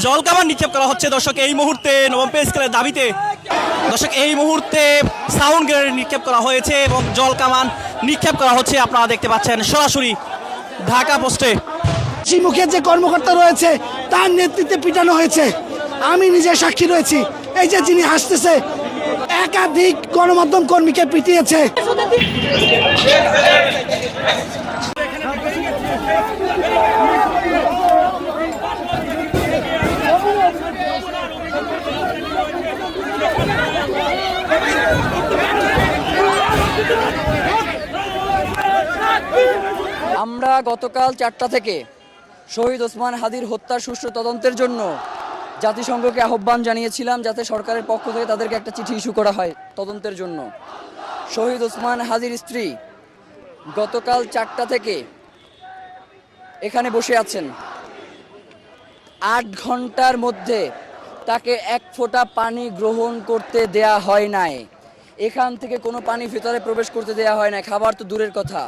জলকামান নিক্ষেপ করা হচ্ছে দর্শক এই মুহূর্তে নবম পে স্কেলের দাবিতে। দর্শক এই মুহূর্তে সাউন্ড গ্রেনেড নিক্ষেপ করা হয়েছে এবং জলকামান নিক্ষেপ করা হচ্ছে, আপনারা দেখতে পাচ্ছেন সরাসরি ঢাকা পোস্টে। মুখের যে কর্মকর্তা রয়েছে তার নেতৃত্বে পিটানো হয়েছে, আমি নিজে সাক্ষী রয়েছি। এই যে যিনি হাসতেছে, একাধিক গণমাধ্যম কর্মীকে পিটিয়েছে। আমরা গতকাল 4টা থেকে শহীদ ওসমান হাদির হত্যার সুষ্ঠু তদন্তের জন্য জাতিসংঘকে আহ্বান জানিয়েছিলাম, যাতে সরকারের পক্ষ থেকে তাদেরকে একটা চিঠি ইস্যু করা হয় তদন্তের জন্য। শহীদ ওসমান হাদির স্ত্রী গতকাল 4টা থেকে এখানে বসে আছেন। 8 ঘন্টার মধ্যে তাকে এক ফোঁটা পানি গ্রহণ করতে দেয়া হয় নাই। এখান থেকে কোনো পানি ভিতরে প্রবেশ করতে দেয়া হয় না, খাবার তো দূরের কথা।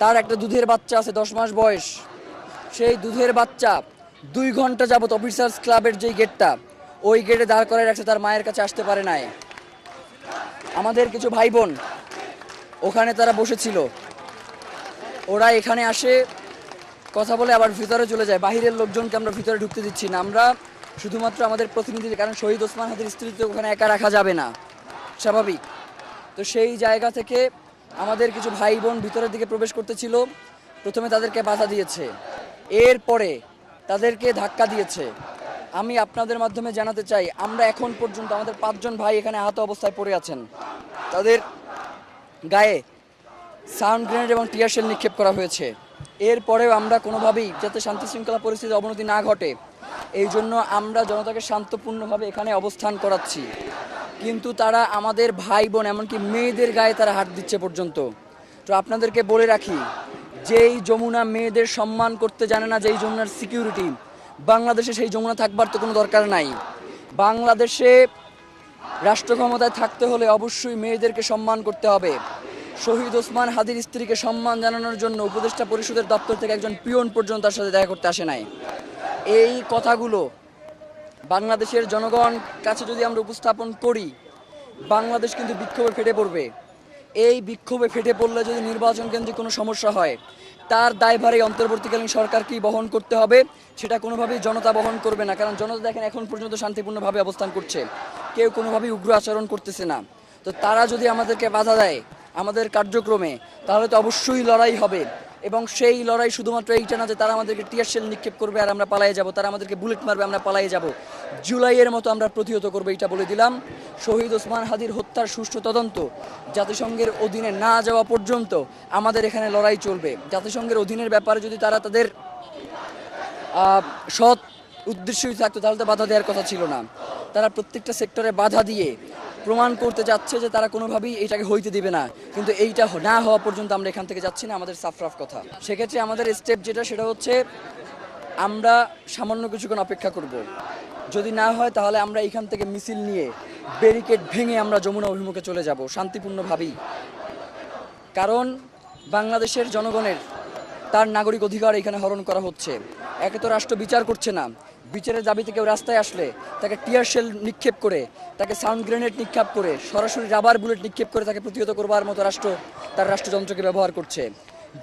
তার একটা দুধের বাচ্চা আছে 10 মাস বয়স, সেই দুধের বাচ্চা 2 ঘন্টা যাবত অফিসার্স ক্লাবের যেই গেটটা, ওই গেটে দাঁড় করায় রাখছে, তার মায়ের কাছে আসতে পারে নাই। আমাদের কিছু ভাই বোন ওখানে তারা বসেছিল, ওরা এখানে আসে কথা বলে আবার ভিতরে চলে যায়। বাহিরের লোকজনকে আমরা ভিতরে ঢুকতে দিচ্ছি না, আমরা শুধুমাত্র আমাদের প্রতিনিধি, কারণ শহীদ ওসমান হাদির স্ত্রী তো ওখানে একা রাখা যাবে না, স্বাভাবিক। তো সেই জায়গা থেকে আমাদের কিছু ভাই বোন ভিতরের দিকে প্রবেশ করতেছিল, প্রথমে তাদেরকে বাধা দিয়েছে, এরপরে তাদেরকে ধাক্কা দিয়েছে। আমি আপনাদের মাধ্যমে জানাতে চাই, আমরা এখন পর্যন্ত আমাদের 5 জন ভাই এখানে আহত অবস্থায় পড়ে আছেন, তাদের গায়ে সাউন্ড গ্রেনেড এবং টিয়ার শেল নিক্ষেপ করা হয়েছে। এরপরেও আমরা কোনোভাবেই যাতে শান্তি শৃঙ্খলা পরিস্থিতির অবনতি না ঘটে, এই জন্য আমরা জনতাকে শান্তপূর্ণভাবে এখানে অবস্থান করাচ্ছি। কিন্তু তারা আমাদের ভাই বোন, এমনকি মেয়েদের গায়ে তারা হাত দিচ্ছে পর্যন্ত। তো আপনাদেরকে বলে রাখি, যেই যমুনা মেয়েদের সম্মান করতে জানে না, যেই যমুনার সিকিউরিটি, বাংলাদেশে সেই যমুনা থাকবার তো কোনো দরকার নাই। বাংলাদেশে রাষ্ট্র ক্ষমতায় থাকতে হলে অবশ্যই মেয়েদেরকে সম্মান করতে হবে। শহীদ ওসমান হাদির স্ত্রীকে সম্মান জানানোর জন্য উপদেষ্টা পরিষদের দপ্তর থেকে একজন পিয়ন পর্যন্ত তার সাথে দেখা করতে আসে নাই। এই কথাগুলো বাংলাদেশের জনগণ কাছে যদি আমরা উপস্থাপন করি, বাংলাদেশ কিন্তু বিক্ষোভে ফেটে পড়বে। এই বিক্ষোভে ফেটে পড়লে যদি নির্বাচন কেন্দ্রে কোনো সমস্যা হয়, তার দায়ভার এই অন্তর্বর্তীকালীন সরকারকেই বহন করতে হবে, সেটা কোনোভাবেই জনতা বহন করবে না। কারণ জনতা দেখেন এখন পর্যন্ত শান্তিপূর্ণভাবে অবস্থান করছে, কেউ কোনোভাবেই উগ্র আচরণ করতেছে না। তো তারা যদি আমাদেরকে বাধা দেয় আমাদের কার্যক্রমে, তাহলে তো অবশ্যই লড়াই হবে। এবং সেই লড়াই শুধুমাত্র এইটা না যে তারা আমাদেরকে টিয়ার শেল নিক্ষেপ করবে আর আমরা পালিয়ে যাব, তারা আমাদেরকে বুলেট মারবে আমরা পালিয়ে যাব। জুলাইয়ের মতো আমরা প্রতিহত করবো, এটা বলে দিলাম। শহীদ ওসমান হাদির হত্যার সুষ্ঠু তদন্ত জাতিসংঘের অধীনে না যাওয়া পর্যন্ত আমাদের এখানে লড়াই চলবে। জাতিসংঘের অধীনের ব্যাপারে যদি তারা তাদের সৎ উদ্দেশ্যই থাকতো, তাহলে তো বাধা দেওয়ার কথা ছিল না। তারা প্রত্যেকটা সেক্টরে বাধা দিয়ে প্রমাণ করতে যাচ্ছে যে তারা কোনোভাবেই এটাকে হইতে দিবে না। কিন্তু এইটা না হওয়া পর্যন্ত আমরা এখান থেকে যাচ্ছি না, আমাদের সাফরাফ কথা। সেক্ষেত্রে আমাদের স্টেপ যেটা, সেটা হচ্ছে আমরা সামান্য কিছুক্ষণ অপেক্ষা করব। যদি না হয় তাহলে আমরা এখান থেকে মিছিল নিয়ে ব্যারিকেড ভেঙে আমরা যমুনা অভিমুখে চলে যাব শান্তিপূর্ণভাবেই। কারণ বাংলাদেশের জনগণের তার নাগরিক অধিকার এখানে হরণ করা হচ্ছে। একে তো রাষ্ট্র বিচার করছে না, বিচারের দাবিতে কেউ রাস্তায় আসলে তাকে টিয়ার শেল নিক্ষেপ করে, তাকে সাউন্ড গ্রেনেড নিক্ষেপ করে, সরাসরি রাবার বুলেট নিক্ষেপ করে তাকে প্রতিহত করবার মতো রাষ্ট্র তার রাষ্ট্রযন্ত্রকে ব্যবহার করছে।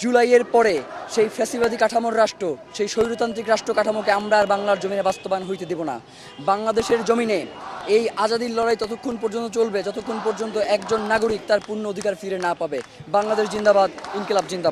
জুলাইয়ের পরে সেই ফ্যাসিবাদী কাঠামোর রাষ্ট্র, সেই স্বৈরতান্ত্রিক রাষ্ট্র কাঠামোকে আমরা আর বাংলার জমিনে বাস্তবায়ন হইতে দেব না। বাংলাদেশের জমিনে এই আজাদির লড়াই ততক্ষণ পর্যন্ত চলবে যতক্ষণ পর্যন্ত একজন নাগরিক তার পূর্ণ অধিকার ফিরে না পাবে। বাংলাদেশ জিন্দাবাদ, ইনকিলাব জিন্দাবাদ।